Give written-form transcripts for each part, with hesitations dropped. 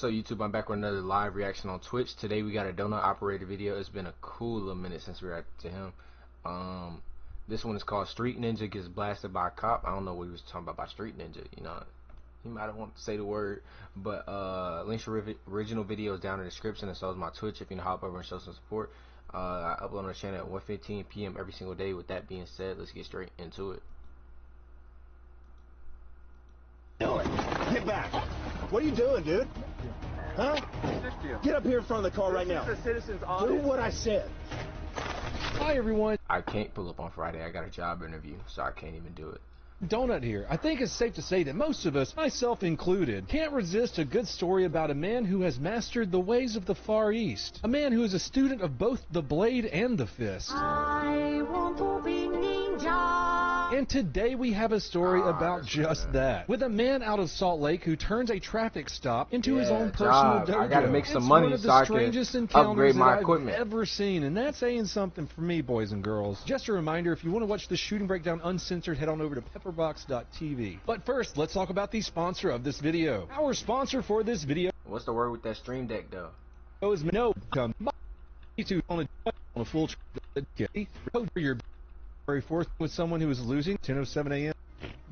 What's up, YouTube? I'm back with another live reaction on Twitch. Today we got a donut operator video. It's been a cool little minute since we reacted to him. This one is called Street Ninja Gets Blasted by a Cop. I don't know what he was talking about by Street Ninja. You know, he might have wanted to say the word, but links to original videos down in the description, and so is my Twitch if you know, hop over and show some support. I upload on the channel at 1:15 p.m. every single day. With that being said, let's get straight into it. Get back. What are you doing, dude? Huh? Get up here in front of the car right now. This is a citizen's Do what I said. Hi everyone, I can't pull up on Friday. I got a job interview, so I can't even do it. Donut here. I think it's safe to say that most of us, myself included, can't resist a good story about a man who has mastered the ways of the Far East. A man who is a student of both the blade and the fist. I want to be ninja. And today we have a story about just that. With a man out of Salt Lake who turns a traffic stop into his own personal dojo. I gotta make some it's money one of the so I strangest can encounters upgrade my that equipment. I've ever seen, and that's saying something for me, boys and girls. Just a reminder, if you want to watch the shooting breakdown uncensored, head on over to pepperbox.tv. But first, let's talk about the sponsor of this video. Our sponsor for this video What's the word with that stream deck though? is No Come to on a full your February 4th with someone who is losing 10:07 a.m.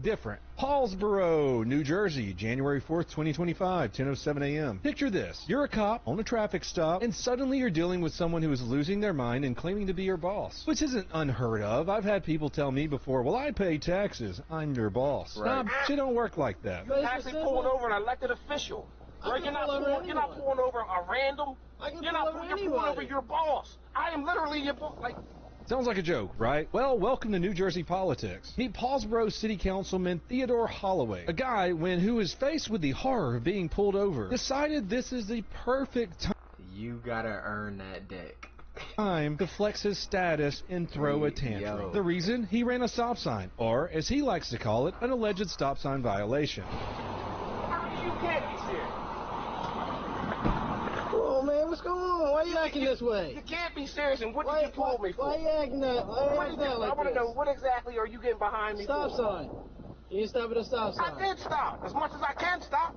Different. Hallsboro, New Jersey, January 4th, 2025, 10:07 a.m. Picture this. You're a cop on a traffic stop, and suddenly you're dealing with someone who is losing their mind and claiming to be your boss. Which isn't unheard of. I've had people tell me before, well, I pay taxes. I'm your boss. Right. Nah, shit don't work like that. You're actually pulling over an elected official. Right? You're not pulling over a random. You're pulling over your boss. I am literally your boss. Like. Sounds like a joke, right? Well, welcome to New Jersey politics. Meet Paulsboro City Councilman Theodore Holloway, a guy who is faced with the horror of being pulled over, decided this is the perfect You gotta earn that deck. time to flex his status and throw a tantrum. Yo. The reason? He ran a stop sign, or as he likes to call it, an alleged stop sign violation. You can't be serious. Oh, man, what's going on? Why are you acting this way? You can't be serious. And what did you pull me for? Why are you acting that? Why are you acting that like I want to this? know what exactly are you getting behind me Stop for? sign. You didn't stop at a stop sign. I did stop as much as I can stop.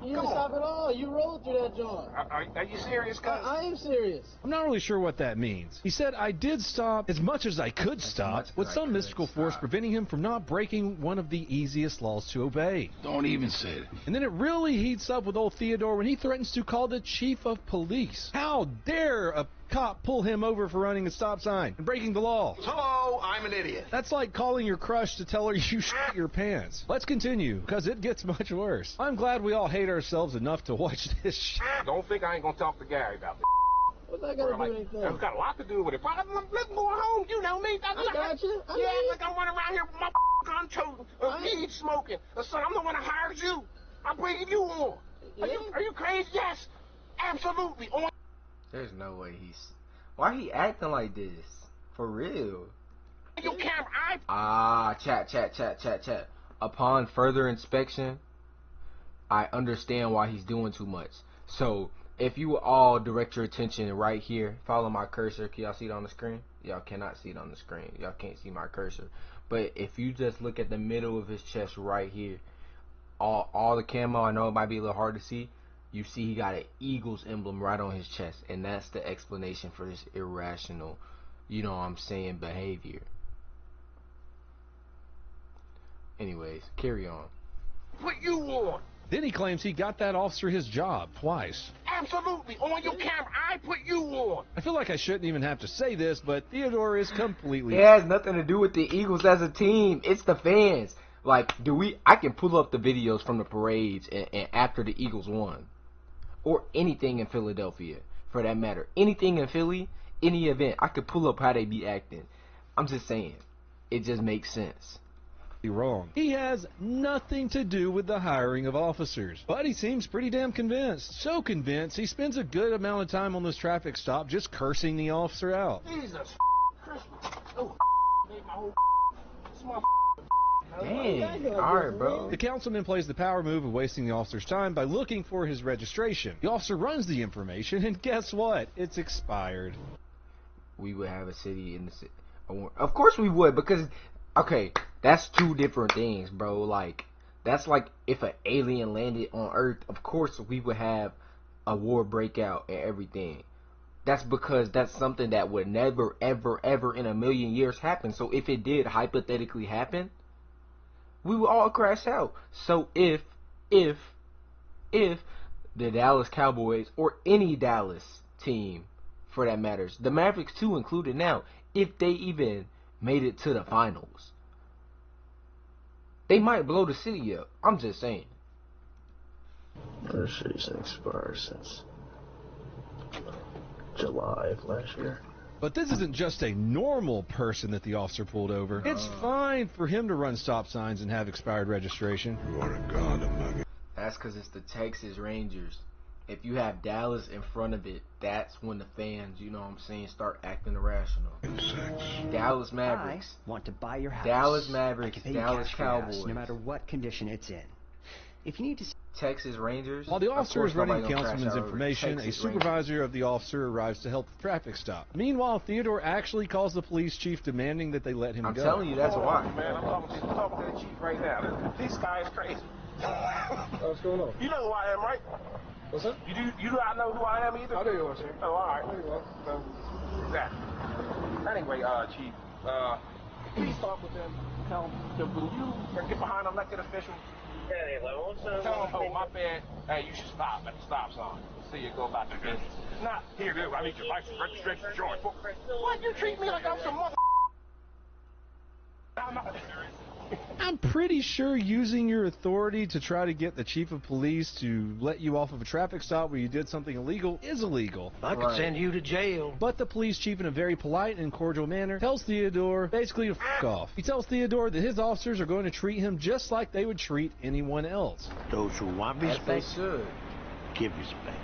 You didn't stop at all. You rolled through that joint. Are you serious, cuz? I am serious. I'm not really sure what that means. He said, I did stop as much as I could stop, with some mystical force preventing him from not breaking one of the easiest laws to obey. Don't even say it. And then it really heats up with old Theodore when he threatens to call the chief of police. How dare a cop pull him over for running a stop sign and breaking the law? Hello, I'm an idiot. That's like calling your crush to tell her you shit your pants. Let's continue, because it gets much worse. I'm glad we all hate ourselves enough to watch this shit. Don't think I ain't gonna talk to Gary about this. What's that got to do with anything? It's got a lot to do with it. Let's go home. You know me. I got you. I Yeah, know you. like I'm running around here with my gun chosen, weed smoking. Son, I'm the one that hired you. I'm bringing you on. Are you crazy? Yes, absolutely. On. There's no way why he acting like this? For real. Your camera. Chat. Upon further inspection, I understand why he's doing too much. So, if you all direct your attention right here, follow my cursor. Can y'all see it on the screen? Y'all cannot see it on the screen. Y'all can't see my cursor. But if you just look at the middle of his chest right here, all the camo, I know it might be a little hard to see, you see he got an Eagles emblem right on his chest, and that's the explanation for this irrational, you know what I'm saying, behavior. Anyways, carry on. Put you on. Then he claims he got that officer his job twice. Absolutely. On your camera. I put you on. I feel like I shouldn't even have to say this, but Theodore is completely... It has nothing to do with the Eagles as a team. It's the fans. Like, I can pull up the videos from the parades and after the Eagles won. Or anything in Philadelphia, for that matter. Anything in Philly, any event, I could pull up how they be acting. I'm just saying. It just makes sense. Wrong. He has nothing to do with the hiring of officers, but he seems pretty damn convinced. So convinced, he spends a good amount of time on this traffic stop just cursing the officer out. Jesus Christmas. Oh, made my whole small. Dang. Alright, bro. The councilman plays the power move of wasting the officer's time by looking for his registration. The officer runs the information, and guess what? It's expired. We would have a city in the city. Of course we would, because, okay, that's two different things, bro. Like, that's like if an alien landed on Earth, of course we would have a war break out and everything. That's because that's something that would never, ever, ever in a million years happen. So if it did hypothetically happen, we would all crash out. So if the Dallas Cowboys or any Dallas team for that matters, the Mavericks too included now, if they even made it to the finals, they might blow the city up. I'm just saying. Registration's expired since July of last year. But this isn't just a normal person that the officer pulled over. It's fine for him to run stop signs and have expired registration. That's because it's the Texas Rangers. If you have Dallas in front of it, that's when the fans, you know what I'm saying, start acting irrational. Dallas Mavericks. I want to buy your house. Dallas Mavericks, I can pay you Dallas cash for your house, Cowboys. no matter what condition it's in. If you need to... Texas Rangers. While the officer is running nobody gonna councilman's crash out over information, a Texas supervisor Rangers. of the officer arrives to help the traffic stop. Meanwhile, Theodore actually calls the police chief demanding that they let him I'm go. telling you, that's why. Man, I'm talking to the chief right now. This guy is crazy. What's going on? You know who I am, right? What's that? You do not know who I am either? I know you are, sir. Oh, all right. I know you are. Exactly. Anyway, Chief, please talk with them. Tell them, when you get behind elected officials, tell them, oh, my bad, hey, you should stop at the stop sign. See you go about your business. It's not, here, dude, I need your license, registration, insurance. What, you treat me like I'm some mother... I'm pretty sure using your authority to try to get the chief of police to let you off of a traffic stop where you did something illegal is illegal. I could send you to jail. But the police chief, in a very polite and cordial manner, tells Theodore basically to f*** off. He tells Theodore that his officers are going to treat him just like they would treat anyone else. Those who want respect, They should. give respect.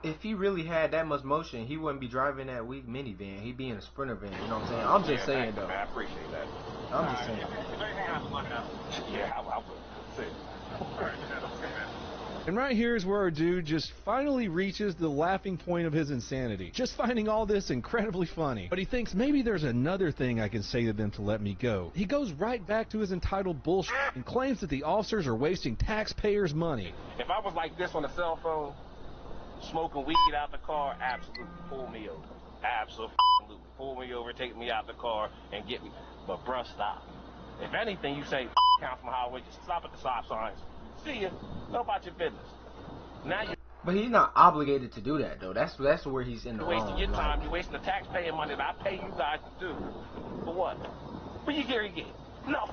If he really had that much motion, he wouldn't be driving that weak minivan. He'd be in a Sprinter van. You know what I'm saying? I'm just saying, though. I appreciate that. I'm just saying. Yeah, I will. See. And right here is where our dude just finally reaches the laughing point of his insanity. Just finding all this incredibly funny. But he thinks maybe there's another thing I can say to them to let me go. He goes right back to his entitled bullshit and claims that the officers are wasting taxpayers' money. If I was like this on a cell phone, smoking weed out the car, absolutely pull me over. Absolutely pull me over, take me out the car, and get me. But bruh, stop. If anything, you say Councilman Highway, just stop at the stop signs. See ya. Go about your business. Now you're But he's not obligated to do that, though. That's where he's in the wasting wrong. your Like, time. You're wasting the taxpayer money that I pay you guys to do. For what? What you get? No.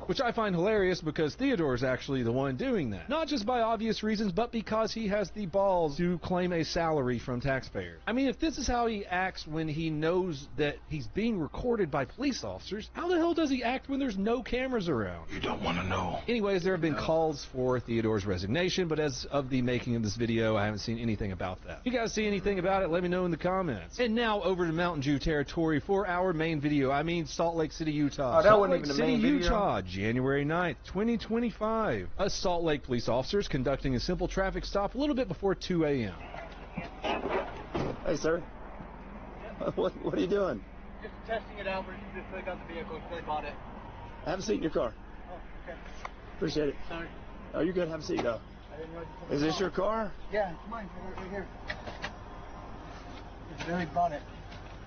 Which I find hilarious because Theodore is actually the one doing that. Not just by obvious reasons, but because he has the balls to claim a salary from taxpayers. I mean, if this is how he acts when he knows that he's being recorded by police officers, how the hell does he act when there's no cameras around? You don't want to know. Anyways, there have been calls for Theodore's resignation, but as of the making of this video, I haven't seen anything about that. If you guys see anything about it, let me know in the comments. And now over to Mountain Dew territory for our main video. I mean Salt Lake City, Utah. Oh, that Salt wasn't Lake even the City, main video? Utah, January 9th, 2025. Us Salt Lake police officers conducting a simple traffic stop a little bit before 2 a.m. Hey, sir. What are you doing? Just testing it out. We're just click on the vehicle. Click on it. Have a seat in your car. Oh, okay. Appreciate it. Sorry. Oh, you're good. Have a seat, though. I didn't know you Is this your car? Yeah, it's mine. Right here. It's very bonnet.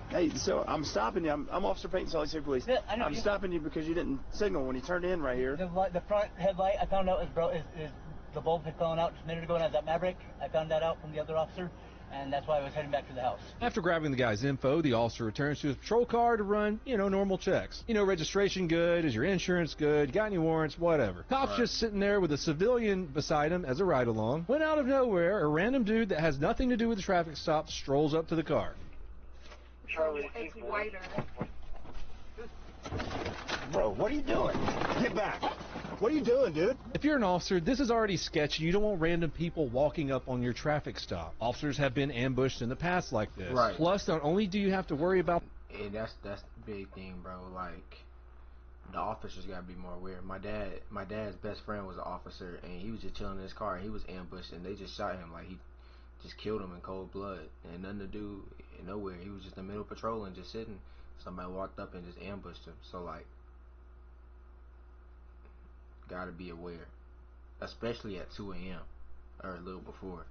Hey, so I'm stopping you. I'm Officer Payton, Salt Lake City Police. Yeah, I know. I'm stopping you because you didn't signal when you turned in right here. The front headlight I found out is the bulb had fallen out just a minute ago, and I was at Maverick. I found that out from the other officer, and that's why I was heading back to the house. After grabbing the guy's info, the officer returns to his patrol car to run, normal checks. Registration good, is your insurance good, you got any warrants, whatever. Cop's just sitting there with a civilian beside him as a ride-along, when out of nowhere, a random dude that has nothing to do with the traffic stop strolls up to the car. It's whiter. Bro, what are you doing? Get back. What are you doing, dude? If you're an officer, this is already sketchy. You don't want random people walking up on your traffic stop. Officers have been ambushed in the past like this. Right. Plus, not only do you have to worry about... Hey, that's the big thing, bro. Like, the officers gotta be more aware. My dad's best friend was an officer, and he was just chilling in his car, and he was ambushed, and they just shot him. Like, he just killed him in cold blood. And nothing to do nowhere. He was just in the middle patrolling, just sitting. Somebody walked up and just ambushed him. So like, gotta be aware, especially at 2 a.m. or a little before.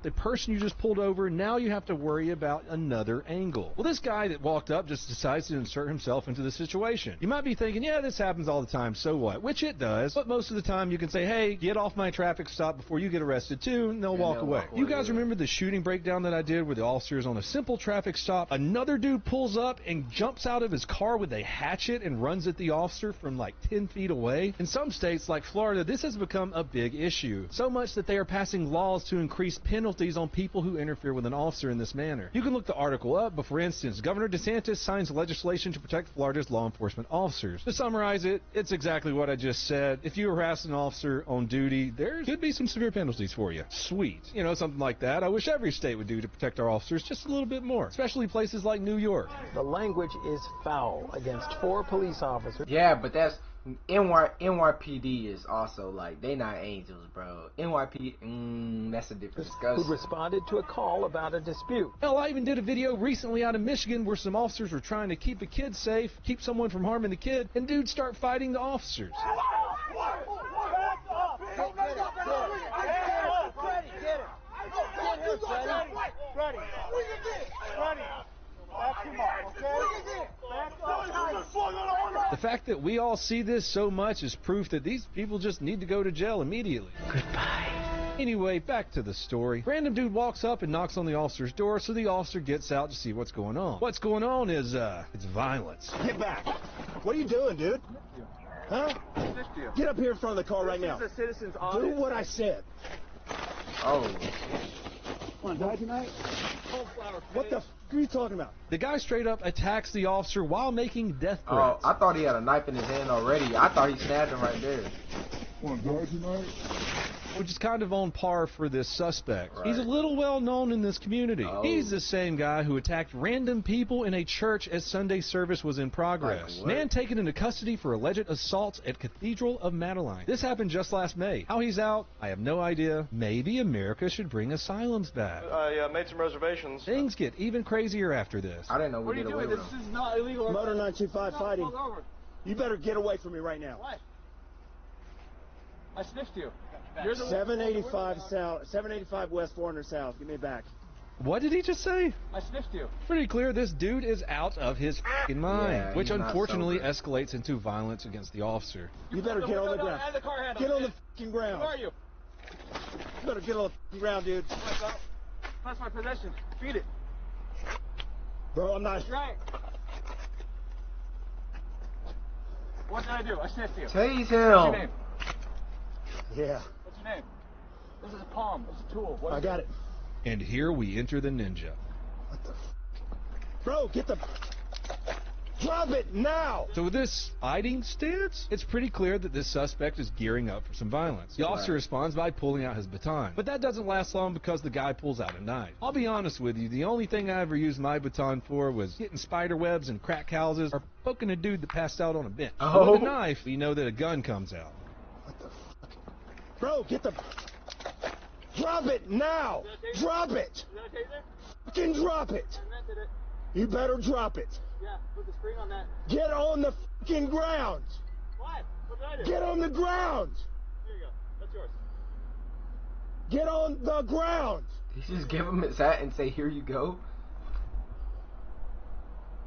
The person you just pulled over, now you have to worry about another angle. Well, this guy that walked up just decides to insert himself into the situation. You might be thinking, yeah, this happens all the time, so what? Which it does, but most of the time you can say, hey, get off my traffic stop before you get arrested too, and they'll walk away. You guys remember the shooting breakdown that I did where the officer is on a simple traffic stop, another dude pulls up and jumps out of his car with a hatchet and runs at the officer from like 10 feet away? In some states like Florida, this has become a big issue, so much that they are passing laws to increase penalties on people who interfere with an officer in this manner. You can look the article up, but for instance, Governor DeSantis signs legislation to protect Florida's law enforcement officers. To summarize it, it's exactly what I just said. If you harass an officer on duty, there could be some severe penalties for you. Sweet. You know, something like that. I wish every state would do to protect our officers just a little bit more, especially places like New York. The language is foul against 4 police officers. Yeah, but that's NYPD is also like, they not angels, bro. NYPD, that's a different discussion. Who responded to a call about a dispute. Hell, I even did a video recently out of Michigan where some officers were trying to keep a kid safe, keep someone from harming the kid, and dudes start fighting the officers. The fact that we all see this so much is proof that these people just need to go to jail immediately. Goodbye. Anyway, back to the story. Random dude walks up and knocks on the officer's door, so the officer gets out to see what's going on. What's going on is, it's violence. Get back. What are you doing, dude? Huh? Get up here in front of the car right now. This is a citizen's Do office. what I said. Oh. Want to die tonight? What the f are you talking about? The guy straight up attacks the officer while making death threats. Oh, I thought he had a knife in his hand already. I thought he stabbed him right there. Want to die tonight? Which is kind of on par for this suspect. Right. He's a little well known in this community. Oh. He's the same guy who attacked random people in a church as Sunday service was in progress. Like what? Man taken into custody for alleged assaults at Cathedral of Madeline. This happened just last May. How he's out, I have no idea. Maybe America should bring asylums back. I made some reservations. Things get even crazier after this. I didn't know we did away with him. This is not illegal. Motor 925 fighting. You better get away from me right now. What? I sniffed you. You're the 785 South, 785 West 400 South. Give me back. What did he just say? I sniffed you. Pretty clear this dude is out of his f***ing mind, Yeah, which he's not unfortunately sober. escalates into violence against the officer. You better get on the ground. And the car handle. Get on the fucking ground. Who are you? You better get on the fucking ground, dude. That's my possession. Feed it. Bro, I'm not. Right. What did I do? I sniffed you. Tase What's your him. name? Yeah, What's your name? This is a palm. It's a tool. What I is got it. And here we enter the ninja. What the Bro, get the. Drop it now! So with this fighting stance, it's pretty clear that this suspect is gearing up for some violence. The officer responds by pulling out his baton. But that doesn't last long because the guy pulls out a knife. I'll be honest with you, the only thing I ever used my baton for was getting spider webs in crack houses or poking a dude that passed out on a bench. But Oh. with a knife, you know that a gun comes out. What the fuck? Bro, get the. Drop it now! Drop it! Is that a taser? Fucking drop it! I invented it. You better drop it. Yeah, put the screen on that. Get on the fucking ground! What? What did I do? Get on the ground! Here you go. That's yours. Get on the ground! Did you just give him his hat and say, here you go?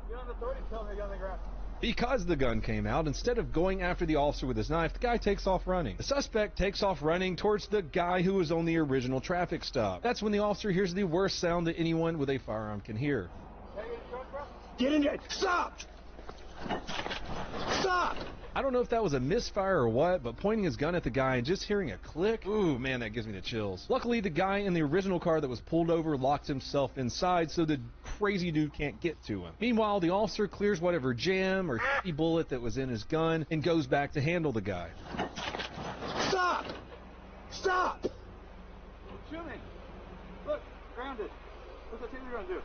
You don't have authority to tell me to get on the ground. Because the gun came out, instead of going after the officer with his knife, the guy takes off running. The suspect takes off running towards the guy who was on the original traffic stop. That's when the officer hears the worst sound that anyone with a firearm can hear. Get in there! Stop! Stop! I don't know if that was a misfire or what, but pointing his gun at the guy and just hearing a click, ooh, man, that gives me the chills. Luckily, the guy in the original car that was pulled over locked himself inside so the crazy dude can't get to him. Meanwhile, the officer clears whatever jam or bullet that was in his gun and goes back to handle the guy. Stop! Stop! Shoot me. Look, grounded. What's the taser gonna do?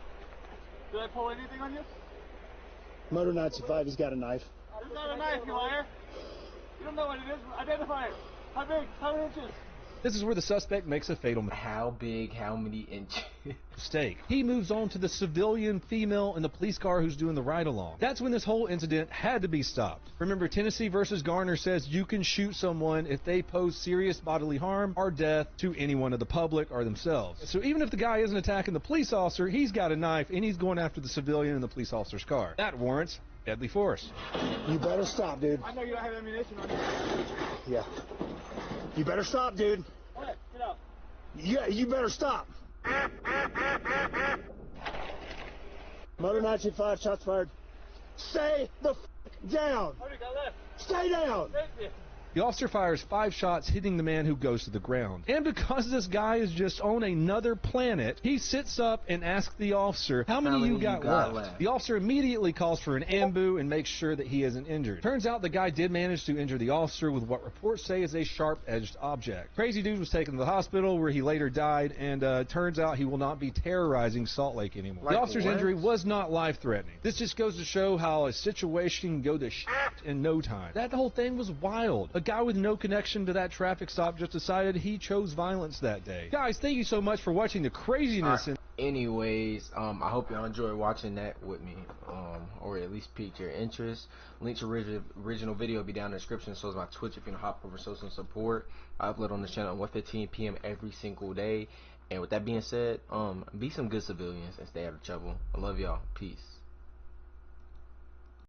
Did I pull anything on you? Motor 925, he's got a knife. It's not a knife, you liar. You don't know what it is. Identify it. How big? How many inches? This is where the suspect makes a fatal How big? How many inches? mistake. He moves on to the civilian female in the police car who's doing the ride-along. That's when this whole incident had to be stopped. Remember, Tennessee versus Garner says you can shoot someone if they pose serious bodily harm or death to anyone of the public or themselves. So even if the guy isn't attacking the police officer, he's got a knife and he's going after the civilian in the police officer's car. That warrants deadly force. You better stop, dude. I know you don't have ammunition on you. Yeah. You better stop, dude. What? Get out. Yeah, you better stop. Motor 925, shots fired. Stay the f down. What do you got left? Stay down. The officer fires 5 shots, hitting the man who goes to the ground. And because this guy is just on another planet, he sits up and asks the officer, how many you got left? The officer immediately calls for an ambu and makes sure that he isn't injured. Turns out the guy did manage to injure the officer with what reports say is a sharp-edged object. Crazy dude was taken to the hospital where he later died, and turns out he will not be terrorizing Salt Lake anymore. The officer's injury was not life-threatening. This just goes to show how a situation can go to shit in no time. That whole thing was wild. A guy with no connection to that traffic stop just decided he chose violence that day. Guys, thank you so much for watching the craziness. Anyways, I hope y'all enjoyed watching that with me, or at least piqued your interest. Link to original video will be down in the description, so is my Twitch if you want to hop over, show some support. I upload on this channel at 1:15 p.m. every single day. And with that being said, be some good civilians and stay out of trouble. I love y'all. Peace.